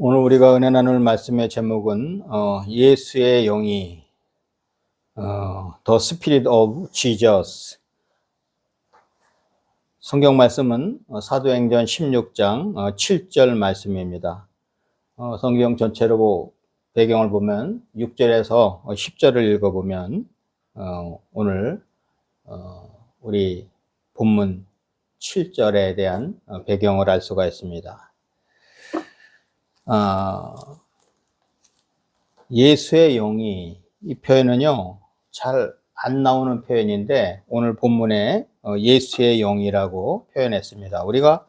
오늘 우리가 은혜 나눌 말씀의 제목은 예수의 영이 The Spirit of Jesus. 성경 말씀은 사도행전 16장 7절 말씀입니다. 성경 전체로 배경을 보면 6절에서 10절을 읽어보면 오늘 우리 본문 7절에 대한 배경을 알 수가 있습니다. 예수의 영이, 이 표현은요 잘 안 나오는 표현인데 오늘 본문에 예수의 영이라고 표현했습니다. 우리가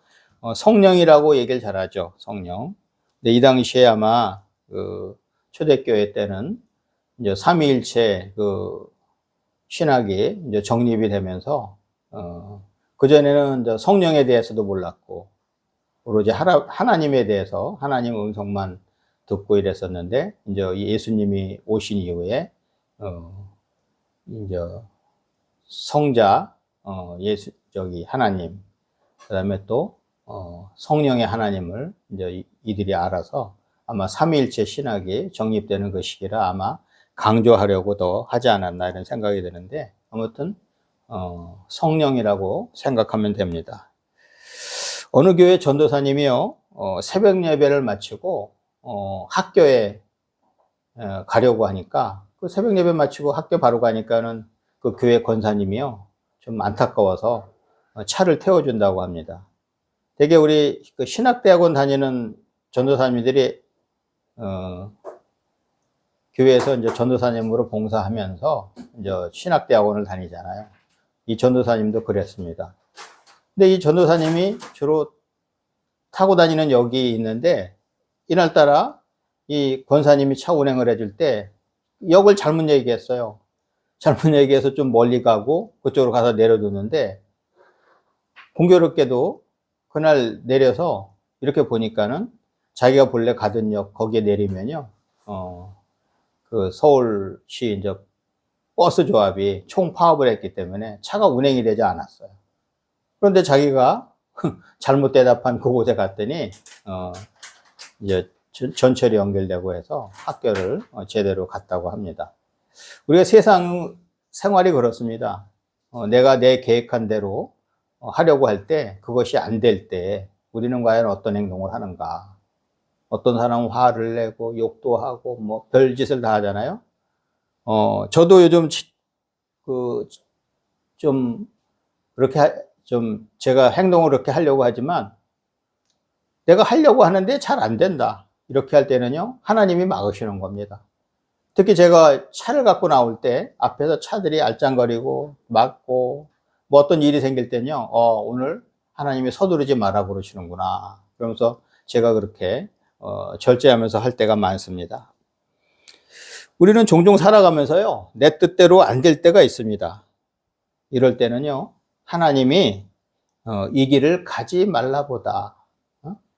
성령이라고 얘기를 잘하죠. 성령. 근데 이 당시에 아마 초대교회 때는 이제 삼위일체 신학이 이제 정립이 되면서 그전에는 이제 성령에 대해서도 몰랐고 오로지 하나님에 대해서 하나님 음성만 듣고 이랬었는데, 이제 예수님이 오신 이후에 이제 성자 하나님, 그다음에 또 성령의 하나님을 이제 이들이 알아서 아마 삼위일체 신학이 정립되는 그 시기라 아마 강조하려고 더 하지 않았나 이런 생각이 드는데, 아무튼 성령이라고 생각하면 됩니다. 어느 교회 전도사님이요 새벽 예배를 마치고 학교에 가려고 하니까, 그 새벽 예배 마치고 학교 바로 가니까는 그 교회 권사님이요 좀 안타까워서 차를 태워준다고 합니다. 되게 우리 그 신학대학원 다니는 전도사님들이 교회에서 이제 전도사님으로 봉사하면서 이제 신학대학원을 다니잖아요. 이 전도사님도 그랬습니다. 근데 이 전도사님이 주로 타고 다니는 역이 있는데, 이날따라 이 권사님이 차 운행을 해줄 때 역을 잘못 얘기했어요. 잘못 얘기해서 좀 멀리 가고 그쪽으로 가서 내려두는데, 공교롭게도 그날 내려서 이렇게 보니까는 자기가 본래 가던 역 거기에 내리면요 그 서울시 이제 버스 조합이 총파업을 했기 때문에 차가 운행이 되지 않았어요. 그런데 자기가 잘못 대답한 그곳에 갔더니 이제 전철이 연결되고 해서 학교를 제대로 갔다고 합니다. 우리가 세상 생활이 그렇습니다. 내가 내 계획한 대로 하려고 할 때 그것이 안 될 때 우리는 과연 어떤 행동을 하는가. 어떤 사람은 화를 내고 욕도 하고 뭐 별짓을 다 하잖아요. 저도 요즘 좀 그렇게 제가 행동을 그렇게 하려고 하지만 내가 하려고 하는데 잘 안 된다. 이렇게 할 때는요 하나님이 막으시는 겁니다. 특히 제가 차를 갖고 나올 때 앞에서 차들이 알짱거리고 막고 뭐 어떤 일이 생길 때는요 오늘 하나님이 서두르지 마라 그러시는구나. 그러면서 제가 그렇게 절제하면서 할 때가 많습니다. 우리는 종종 살아가면서요 내 뜻대로 안 될 때가 있습니다. 이럴 때는요 하나님이 이 길을 가지 말라보다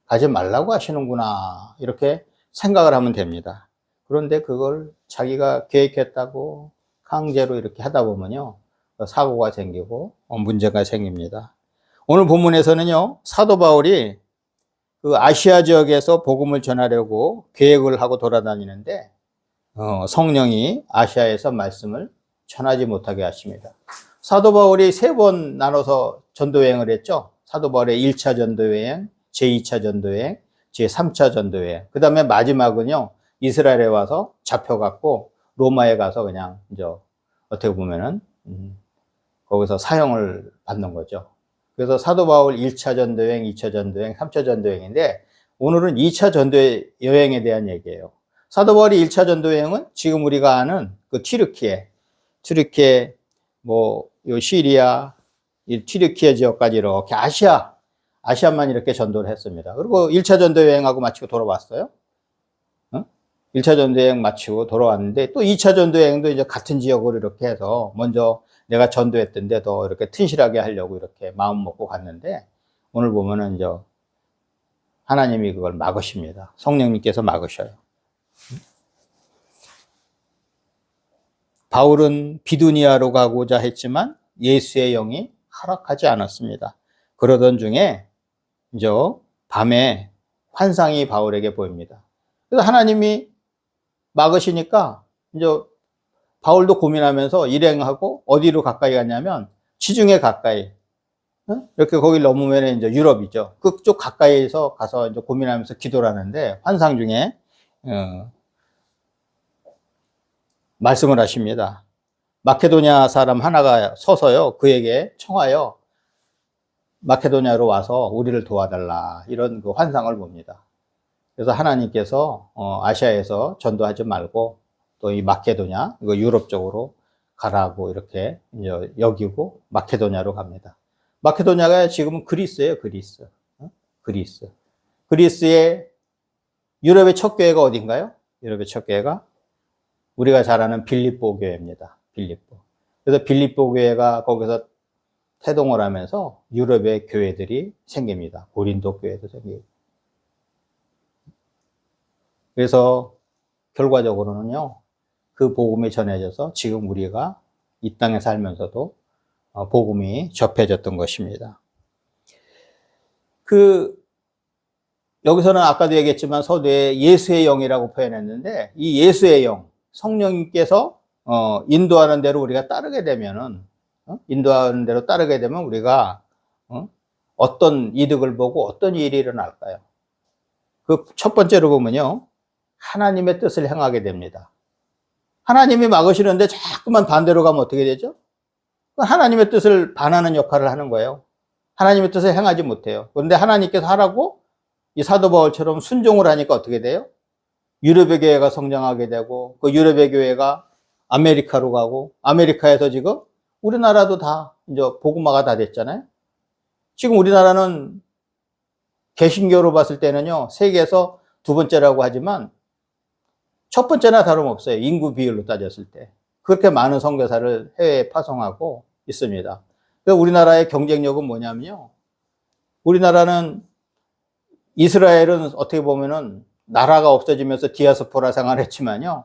가지 말라고 하시는구나 이렇게 생각을 하면 됩니다. 그런데 그걸 자기가 계획했다고 강제로 이렇게 하다 보면요 사고가 생기고 문제가 생깁니다. 오늘 본문에서는요 사도 바울이 그 아시아 지역에서 복음을 전하려고 계획을 하고 돌아다니는데 성령이 아시아에서 말씀을 전하지 못하게 하십니다. 사도 바울이 3번 나눠서 전도여행을 했죠. 사도 바울의 1차 전도여행, 제2차 전도여행, 제3차 전도여행. 그 다음에 마지막은요, 이스라엘에 와서 잡혀갖고 로마에 가서 그냥 이제 어떻게 보면은 거기서 사형을 받는 거죠. 그래서 사도 바울 1차 전도여행, 2차 전도여행, 3차 전도여행인데 오늘은 2차 전도여행에 대한 얘기예요. 사도 바울이 1차 전도여행은 지금 우리가 아는 그 튀르키예 뭐 요 시리아, 이 튀르키예 지역까지 이렇게 아시아만 이렇게 전도를 했습니다. 그리고 1차 전도 여행하고 마치고 돌아왔어요. 1차 전도 여행 마치고 돌아왔는데 또 2차 전도 여행도 이제 같은 지역으로 이렇게 해서 먼저 내가 전도했던 데도 이렇게 튼실하게 하려고 이렇게 마음 먹고 갔는데, 오늘 보면은 이제 하나님이 그걸 막으십니다. 성령님께서 막으셔요. 바울은 비두니아로 가고자 했지만 예수의 영이 허락하지 않았습니다. 그러던 중에 이제 밤에 환상이 바울에게 보입니다. 그래서 하나님이 막으시니까 이제 바울도 고민하면서 일행하고 어디로 가까이 갔냐면 지중해 가까이, 이렇게 거기 넘으면 이제 유럽이죠. 그쪽 가까이에서 가서 이제 고민하면서 기도를 하는데 환상 중에 말씀을 하십니다. 마케도냐 사람 하나가 서서요 그에게 청하여 마케도냐로 와서 우리를 도와달라, 이런 그 환상을 봅니다. 그래서 하나님께서 아시아에서 전도하지 말고 또 이 마케도냐, 이거 유럽 쪽으로 가라고 이렇게 여기고 마케도냐로 갑니다. 마케도냐가 지금은 그리스예요. 그리스. 그리스. 그리스의 유럽의 첫 교회가 어딘가요? 유럽의 첫 교회가 우리가 잘 아는 빌립보 교회입니다. 빌립보. 그래서 빌립보 교회가 거기서 태동을 하면서 유럽의 교회들이 생깁니다. 고린도 교회도 생기고. 그래서 결과적으로는요, 그 복음이 전해져서 지금 우리가 이 땅에 살면서도 복음이 접해졌던 것입니다. 여기서는 아까도 얘기했지만 서두에 예수의 영이라고 표현했는데, 이 예수의 영, 성령님께서 인도하는 대로 우리가 따르게 되면은, 인도하는 대로 따르게 되면 우리가 어떤 이득을 보고 어떤 일이 일어날까요? 그 첫 번째로 보면요, 하나님의 뜻을 행하게 됩니다. 하나님이 막으시는데 자꾸만 반대로 가면 어떻게 되죠? 하나님의 뜻을 반하는 역할을 하는 거예요. 하나님의 뜻을 행하지 못해요. 그런데 하나님께서 하라고 이 사도 바울처럼 순종을 하니까 어떻게 돼요? 유럽의 교회가 성장하게 되고, 그 유럽의 교회가 아메리카로 가고, 아메리카에서 지금 우리나라도 다 이제 복음화가 다 됐잖아요. 지금 우리나라는 개신교로 봤을 때는요, 세계에서 두 번째라고 하지만 첫 번째나 다름없어요. 인구 비율로 따졌을 때. 그렇게 많은 선교사를 해외에 파송하고 있습니다. 그래서 우리나라의 경쟁력은 뭐냐면요, 우리나라는, 이스라엘은 어떻게 보면은 나라가 없어지면서 디아스포라 생활을 했지만요,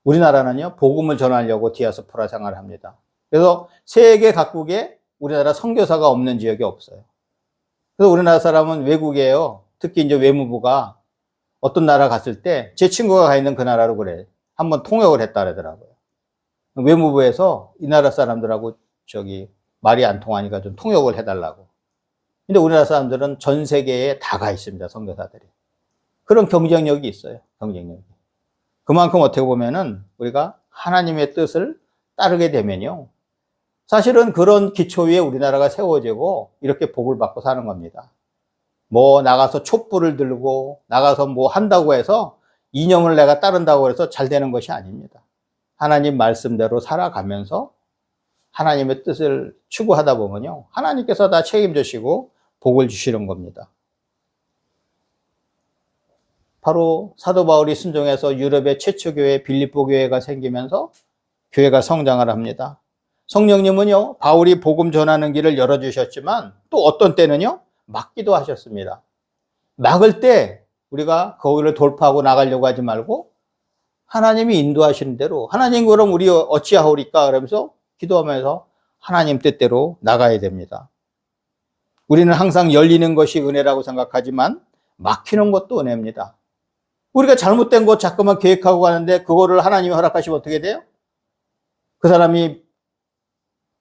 우리나라는요, 복음을 전하려고 디아스포라 생활을 합니다. 그래서 세계 각국에 우리나라 선교사가 없는 지역이 없어요. 그래서 우리나라 사람은 외국에요, 특히 이제 외무부가 어떤 나라 갔을 때 제 친구가 가 있는 그 나라로 그래, 한번 통역을 했다 그러더라고요. 외무부에서 이 나라 사람들하고 말이 안 통하니까 좀 통역을 해달라고. 근데 우리나라 사람들은 전 세계에 다 가 있습니다, 선교사들이. 그런 경쟁력이 있어요, 경쟁력이. 그만큼 어떻게 보면은 우리가 하나님의 뜻을 따르게 되면요, 사실은 그런 기초 위에 우리나라가 세워지고 이렇게 복을 받고 사는 겁니다. 뭐 나가서 촛불을 들고 나가서 뭐 한다고 해서 이념을 내가 따른다고 해서 잘 되는 것이 아닙니다. 하나님 말씀대로 살아가면서 하나님의 뜻을 추구하다 보면요, 하나님께서 다 책임지시고 복을 주시는 겁니다. 바로 사도 바울이 순종해서 유럽의 최초 교회 빌립보 교회가 생기면서 교회가 성장을 합니다. 성령님은요, 바울이 복음 전하는 길을 열어주셨지만 또 어떤 때는요, 막기도 하셨습니다. 막을 때 우리가 거기를 돌파하고 나가려고 하지 말고 하나님이 인도하시는 대로, 하나님 그럼 우리 어찌하오리까 그러면서 기도하면서 하나님 뜻대로 나가야 됩니다. 우리는 항상 열리는 것이 은혜라고 생각하지만 막히는 것도 은혜입니다. 우리가 잘못된 것 자꾸만 계획하고 가는데 그거를 하나님이 허락하시면 어떻게 돼요? 그 사람이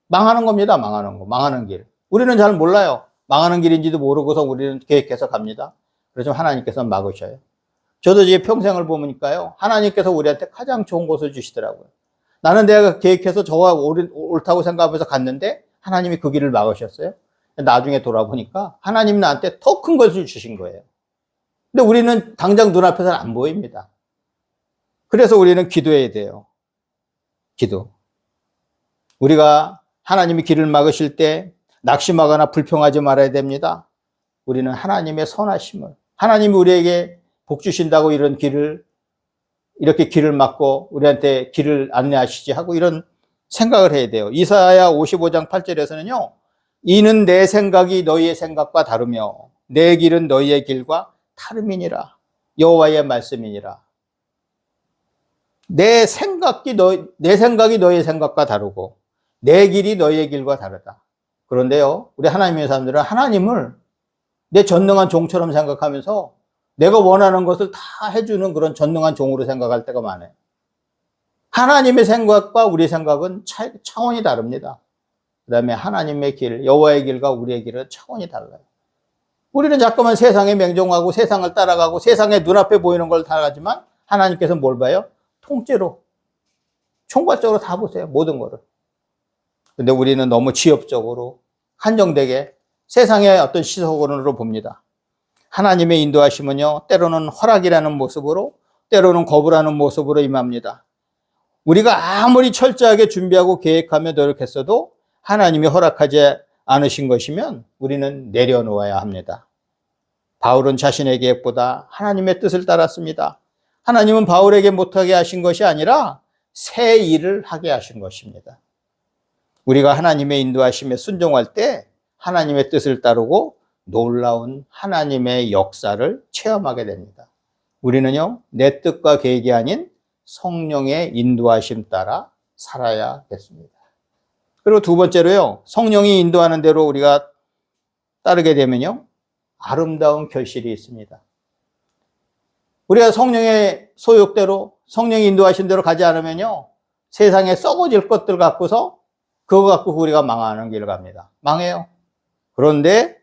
망하는 겁니다. 망하는 길. 우리는 잘 몰라요. 망하는 길인지도 모르고서 우리는 계획해서 갑니다. 그래서 하나님께서 막으셔요. 저도 이제 평생을 보니까요, 하나님께서 우리한테 가장 좋은 것을 주시더라고요. 나는 내가 계획해서 저가 옳다고 생각하면서 갔는데 하나님이 그 길을 막으셨어요. 나중에 돌아보니까 하나님이 나한테 더 큰 것을 주신 거예요. 근데 우리는 당장 눈앞에서는 안 보입니다. 그래서 우리는 기도해야 돼요. 기도. 우리가 하나님이 길을 막으실 때 낙심하거나 불평하지 말아야 됩니다. 우리는 하나님의 선하심을, 하나님이 우리에게 복 주신다고 이렇게 길을 막고 우리한테 길을 안내하시지 하고 이런 생각을 해야 돼요. 이사야 55장 8절에서는요, 이는 내 생각이 너희의 생각과 다르며 내 길은 너희의 길과 다름이니라. 여호와의 말씀이니라. 내 생각이 너희의 생각과 다르고 내 길이 너희의 길과 다르다. 그런데요, 우리 하나님의 사람들은 하나님을 내 전능한 종처럼 생각하면서 내가 원하는 것을 다 해주는 그런 전능한 종으로 생각할 때가 많아요. 하나님의 생각과 우리 생각은 차원이 다릅니다. 그 다음에 하나님의 길, 여호와의 길과 우리의 길은 차원이 달라요. 우리는 자꾸만 세상에 맹종하고 세상을 따라가고 세상에 눈앞에 보이는 걸 따라가지만 하나님께서 뭘 봐요? 통째로, 총괄적으로 다 보세요. 모든 거를. 근데 우리는 너무 지엽적으로 한정되게 세상의 어떤 시선으로 봅니다. 하나님의 인도하심은요, 때로는 허락이라는 모습으로, 때로는 거부라는 모습으로 임합니다. 우리가 아무리 철저하게 준비하고 계획하며 노력했어도 하나님이 허락하지 않으신 것이면 우리는 내려놓아야 합니다. 바울은 자신의 계획보다 하나님의 뜻을 따랐습니다. 하나님은 바울에게 못하게 하신 것이 아니라 새 일을 하게 하신 것입니다. 우리가 하나님의 인도하심에 순종할 때 하나님의 뜻을 따르고 놀라운 하나님의 역사를 체험하게 됩니다. 우리는요, 내 뜻과 계획이 아닌 성령의 인도하심 따라 살아야겠습니다. 그리고 두 번째로요, 성령이 인도하는 대로 우리가 따르게 되면요, 아름다운 결실이 있습니다. 우리가 성령의 소욕대로, 성령이 인도하신 대로 가지 않으면요, 세상에 썩어질 것들 갖고서 그거 갖고 우리가 망하는 길을 갑니다. 망해요. 그런데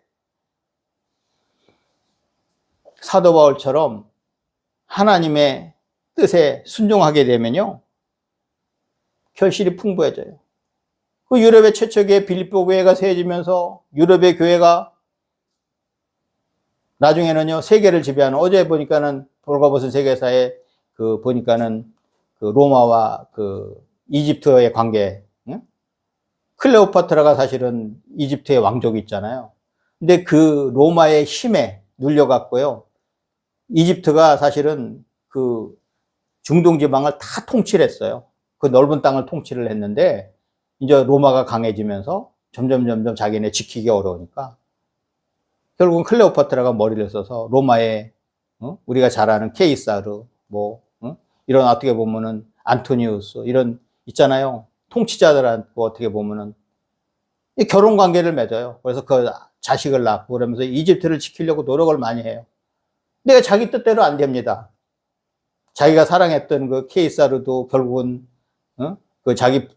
사도 바울처럼 하나님의 뜻에 순종하게 되면요, 결실이 풍부해져요. 그 유럽의 최초 교회 빌립보 교회가 세워지면서 유럽의 교회가 나중에는요, 세계를 지배하는, 어제 보니까는 벌거벗은 세계사에 보니까는 로마와 이집트의 관계, 응? 클레오파트라가 사실은 이집트의 왕족이 있잖아요. 근데 그 로마의 힘에 눌려갖고요, 이집트가 사실은 중동 지방을 다 통치를 했어요. 그 넓은 땅을 통치를 했는데, 이제 로마가 강해지면서 점점 자기네 지키기 어려우니까, 결국은 클레오파트라가 머리를 써서 로마의, 우리가 잘 아는 케이사르, 이런 어떻게 보면은 안토니우스, 이런 있잖아요. 통치자들한테 어떻게 보면은 결혼 관계를 맺어요. 그래서 그 자식을 낳고 그러면서 이집트를 지키려고 노력을 많이 해요. 근데 자기 뜻대로 안 됩니다. 자기가 사랑했던 그 케이사르도 결국은 자기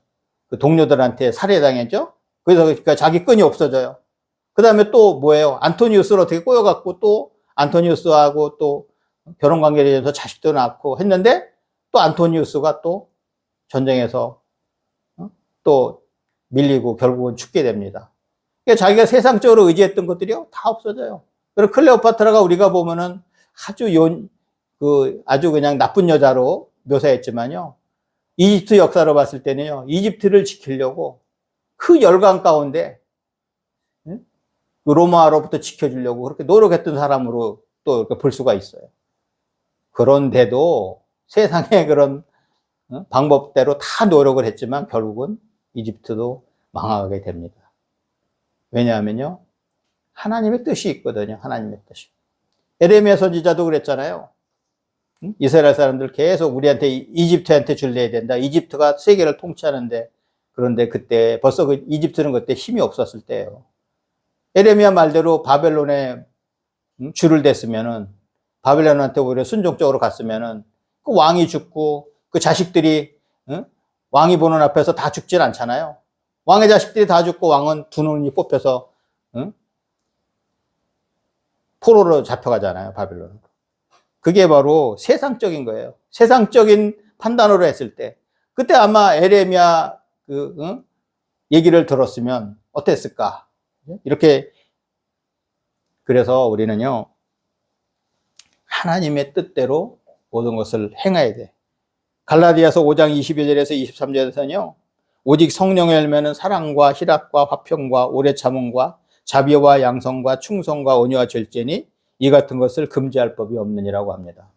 동료들한테 살해당했죠. 그래서 그러니까 자기 끈이 없어져요. 그 다음에 또 뭐예요? 안토니우스를 어떻게 꼬여갖고 또 안토니우스하고 또 결혼 관계에 대해서 자식도 낳고 했는데 또 안토니우스가 또 전쟁에서 또 밀리고 결국은 죽게 됩니다. 그러니까 자기가 세상적으로 의지했던 것들이요, 다 없어져요. 그리고 클레오파트라가 우리가 보면은 아주 그냥 나쁜 여자로 묘사했지만요, 이집트 역사로 봤을 때는요, 이집트를 지키려고 그 열강 가운데 로마로부터 지켜주려고 그렇게 노력했던 사람으로 또 이렇게 볼 수가 있어요. 그런데도 세상의 그런 방법대로 다 노력을 했지만 결국은 이집트도 망하게 됩니다. 왜냐하면요, 하나님의 뜻이 있거든요. 하나님의 뜻이. 에레미야 선지자도 그랬잖아요. 이스라엘 사람들 계속 우리한테 이집트한테 줄려야 된다. 이집트가 세계를 통치하는데, 그런데 그때 벌써 이집트는 그때 힘이 없었을 때예요. 에레미야 말대로 바벨론에 줄을 댔으면은, 바벨론한테 오히려 순종적으로 갔으면은 그 왕이 죽고 그 자식들이 왕이 보는 앞에서 다 죽질 않잖아요. 왕의 자식들이 다 죽고 왕은 두 눈이 뽑혀서 포로로 잡혀가잖아요, 바벨론으로. 그게 바로 세상적인 거예요. 세상적인 판단으로 했을 때. 그때 아마 에레미야 얘기를 들었으면 어땠을까? 이렇게. 그래서 우리는요, 하나님의 뜻대로 모든 것을 행해야 돼. 갈라디아서 5장 22절에서 23절에서는요, 오직 성령의 열매는 사랑과 희락과 화평과 오래 참음과 자비와 양성과 충성과 온유와 절제니 이 같은 것을 금지할 법이 없느니라고 합니다.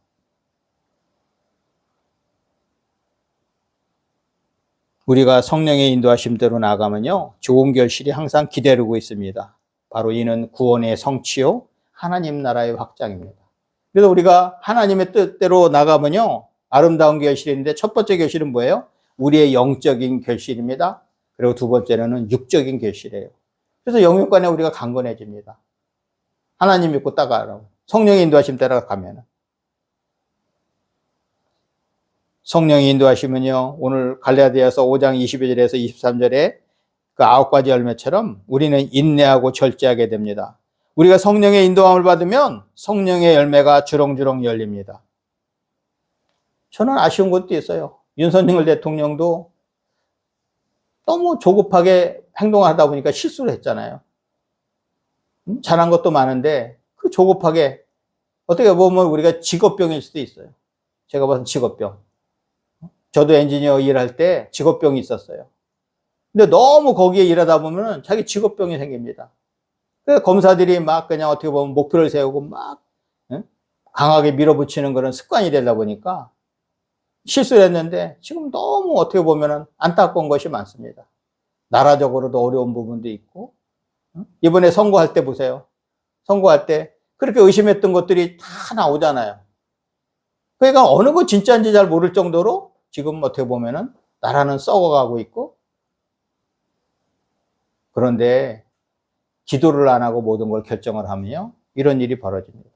우리가 성령의 인도하심대로 나아가면요, 좋은 결실이 항상 기다리고 있습니다. 바로 이는 구원의 성취요, 하나님 나라의 확장입니다. 그래서 우리가 하나님의 뜻대로 나가면요, 아름다운 결실인데, 첫 번째 결실은 뭐예요? 우리의 영적인 결실입니다. 그리고 두 번째는 육적인 결실이에요. 그래서 영육간에 우리가 강건해집니다. 하나님 믿고 따라가라고. 성령의 인도하심 따라 가면은. 성령의 인도하심은요, 오늘 갈라디아서 5장 22절에서 23절에 그 9가지 열매처럼 우리는 인내하고 절제하게 됩니다. 우리가 성령의 인도함을 받으면 성령의 열매가 주렁주렁 열립니다. 저는 아쉬운 것도 있어요. 윤석열 대통령도 너무 조급하게 행동하다 보니까 실수를 했잖아요. 잘한 것도 많은데 그 조급하게, 어떻게 보면 우리가 직업병일 수도 있어요. 제가 봐서 직업병. 저도 엔지니어 일할 때 직업병이 있었어요. 근데 너무 거기에 일하다 보면 자기 직업병이 생깁니다. 그래서 검사들이 막 그냥 어떻게 보면 목표를 세우고 막 강하게 밀어붙이는 그런 습관이 되다 보니까 실수를 했는데 지금 너무 어떻게 보면 안타까운 것이 많습니다. 나라적으로도 어려운 부분도 있고, 이번에 선거할 때 보세요. 선거할 때 그렇게 의심했던 것들이 다 나오잖아요. 그러니까 어느 거 진짜인지 잘 모를 정도로 지금 어떻게 보면은 나라는 썩어가고 있고, 그런데 기도를 안 하고 모든 걸 결정을 하면요, 이런 일이 벌어집니다.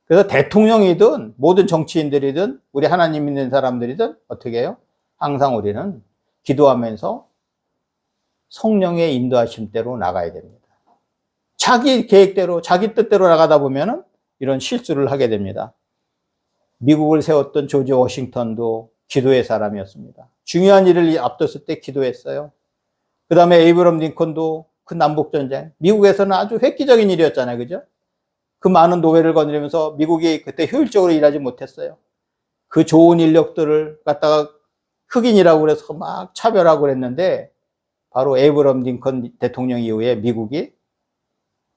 그래서 대통령이든 모든 정치인들이든 우리 하나님 믿는 사람들이든 어떻게 해요? 항상 우리는 기도하면서 성령의 인도하심대로 나가야 됩니다. 자기 계획대로, 자기 뜻대로 나가다 보면은 이런 실수를 하게 됩니다. 미국을 세웠던 조지 워싱턴도 기도의 사람이었습니다. 중요한 일을 앞뒀을 때 기도했어요. 그 다음에 에이브럼 링컨도 그 남북전쟁, 미국에서는 아주 획기적인 일이었잖아요. 그죠? 그 많은 노예를 거느리면서 미국이 그때 효율적으로 일하지 못했어요. 그 좋은 인력들을 갖다가 흑인이라고 그래서 막 차별하고 그랬는데, 바로 에이브럼 링컨 대통령 이후에 미국이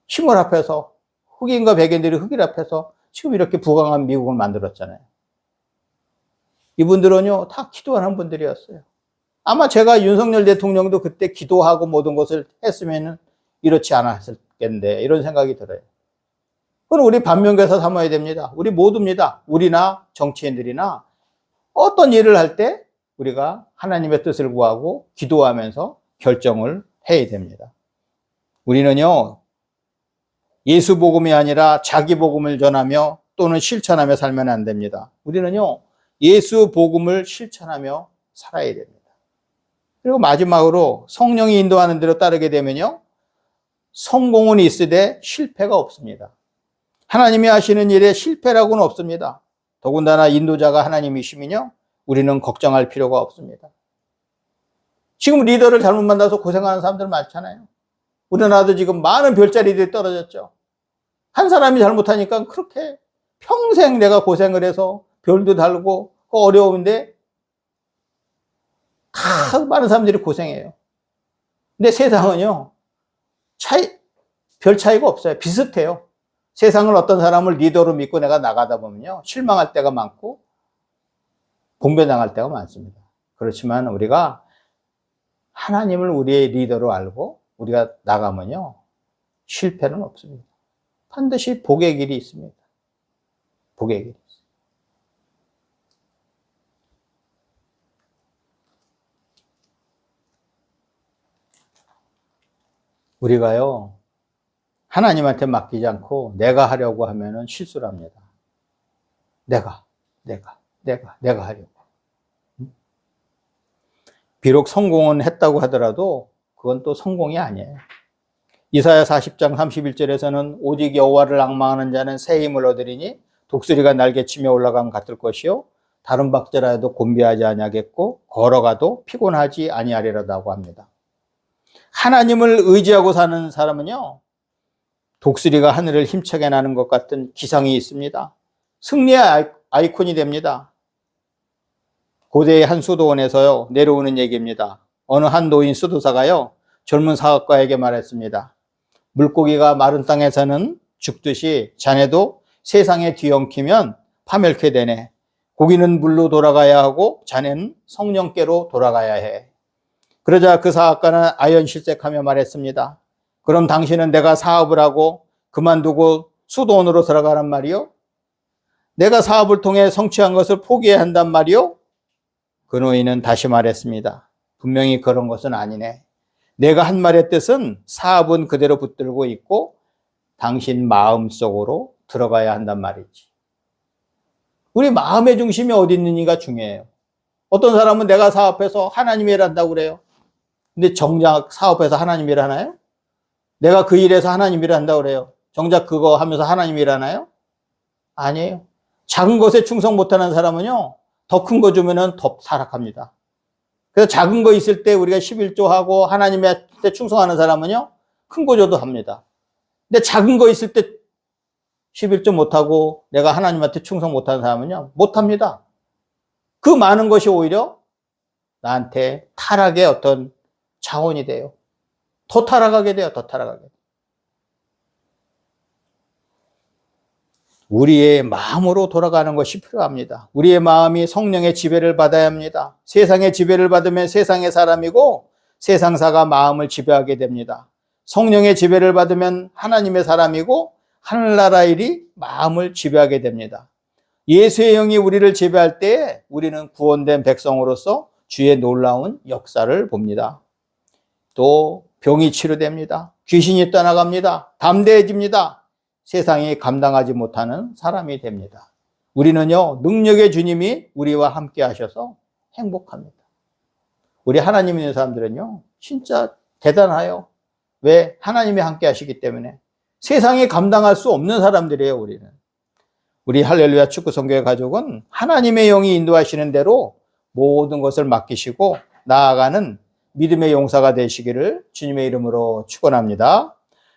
힘을 합해서 흑인과 백인들이 흑인 합해서 지금 이렇게 부강한 미국을 만들었잖아요. 이분들은요, 다 기도하는 분들이었어요. 아마 제가 윤석열 대통령도 그때 기도하고 모든 것을 했으면 이렇지 않았을텐데, 이런 생각이 들어요. 그건 우리 반면교사 삼아야 됩니다. 우리 모두입니다. 우리나 정치인들이나 어떤 일을 할 때 우리가 하나님의 뜻을 구하고 기도하면서 결정을 해야 됩니다. 우리는요, 예수 복음이 아니라 자기 복음을 전하며 또는 실천하며 살면 안 됩니다. 우리는요, 예수 복음을 실천하며 살아야 됩니다. 그리고 마지막으로 성령이 인도하는 대로 따르게 되면요, 성공은 있으되 실패가 없습니다. 하나님이 하시는 일에 실패라고는 없습니다. 더군다나 인도자가 하나님이시면요, 우리는 걱정할 필요가 없습니다. 지금 리더를 잘못 만나서 고생하는 사람들 많잖아요. 우리나라도 지금 많은 별자리들이 떨어졌죠. 한 사람이 잘못하니까 그렇게 평생 내가 고생을 해서 별도 달고 어려운데 다 많은 사람들이 고생해요. 근데 세상은요, 별 차이가 없어요. 비슷해요. 세상을 어떤 사람을 리더로 믿고 내가 나가다 보면요, 실망할 때가 많고 봉변당할 때가 많습니다. 그렇지만 우리가 하나님을 우리의 리더로 알고 우리가 나가면요, 실패는 없습니다. 반드시 복의 길이 있습니다. 복의 길이 있습니다. 우리가요, 하나님한테 맡기지 않고 내가 하려고 하면은 실수를 합니다. 내가 하려고. 비록 성공은 했다고 하더라도 그건 또 성공이 아니에요. 이사야 40장 31절에서는 오직 여호와를 앙망하는 자는 새 힘을 얻으리니 독수리가 날개치며 올라간 같을 것이요 다른 박자라도 곤비하지 아니하겠고 걸어가도 피곤하지 아니하리라고 합니다. 하나님을 의지하고 사는 사람은요, 독수리가 하늘을 힘차게 나는 것 같은 기상이 있습니다. 승리의 아이콘이 됩니다. 고대의 한 수도원에서요, 내려오는 얘기입니다. 어느 한 노인 수도사가요, 젊은 사업가에게 말했습니다. 물고기가 마른 땅에서는 죽듯이 자네도 세상에 뒤엉키면 파멸케 되네. 고기는 물로 돌아가야 하고 자네는 성령께로 돌아가야 해. 그러자 그 사업가는 아연실색하며 말했습니다. 그럼 당신은 내가 사업을 하고 그만두고 수도원으로 들어가란 말이요? 내가 사업을 통해 성취한 것을 포기해야 한단 말이요? 그 노인은 다시 말했습니다. 분명히 그런 것은 아니네. 내가 한 말의 뜻은 사업은 그대로 붙들고 있고 당신 마음속으로 들어가야 한단 말이지. 우리 마음의 중심이 어디 있느냐가 중요해요. 어떤 사람은 내가 사업해서 하나님이 일한다고 그래요. 근데 정작 사업해서 하나님이 일하나요? 내가 그 일에서 하나님이 일한다고 그래요. 정작 그거 하면서 하나님이 일하나요? 아니에요. 작은 것에 충성 못하는 사람은요, 더 큰 거 주면은 더 타락합니다. 그래서 작은 거 있을 때 우리가 11조하고 하나님한테 충성하는 사람은요, 큰 거 줘도 합니다. 근데 작은 거 있을 때 11조 못하고 내가 하나님한테 충성 못하는 사람은요, 못합니다. 그 많은 것이 오히려 나한테 타락의 어떤 자원이 돼요. 더 타락하게 돼요. 더 타락하게 돼요. 우리의 마음으로 돌아가는 것이 필요합니다. 우리의 마음이 성령의 지배를 받아야 합니다. 세상의 지배를 받으면 세상의 사람이고 세상사가 마음을 지배하게 됩니다. 성령의 지배를 받으면 하나님의 사람이고 하늘나라 일이 마음을 지배하게 됩니다. 예수의 영이 우리를 지배할 때 우리는 구원된 백성으로서 주의 놀라운 역사를 봅니다. 또 병이 치료됩니다. 귀신이 떠나갑니다. 담대해집니다. 세상이 감당하지 못하는 사람이 됩니다. 우리는요, 능력의 주님이 우리와 함께 하셔서 행복합니다. 우리 하나님 있는 사람들은요, 진짜 대단해요. 왜? 하나님이 함께 하시기 때문에. 세상이 감당할 수 없는 사람들이에요, 우리는. 우리 할렐루야 축구성교회 가족은 하나님의 영이 인도하시는 대로 모든 것을 맡기시고 나아가는 믿음의 용사가 되시기를 주님의 이름으로 축원합니다.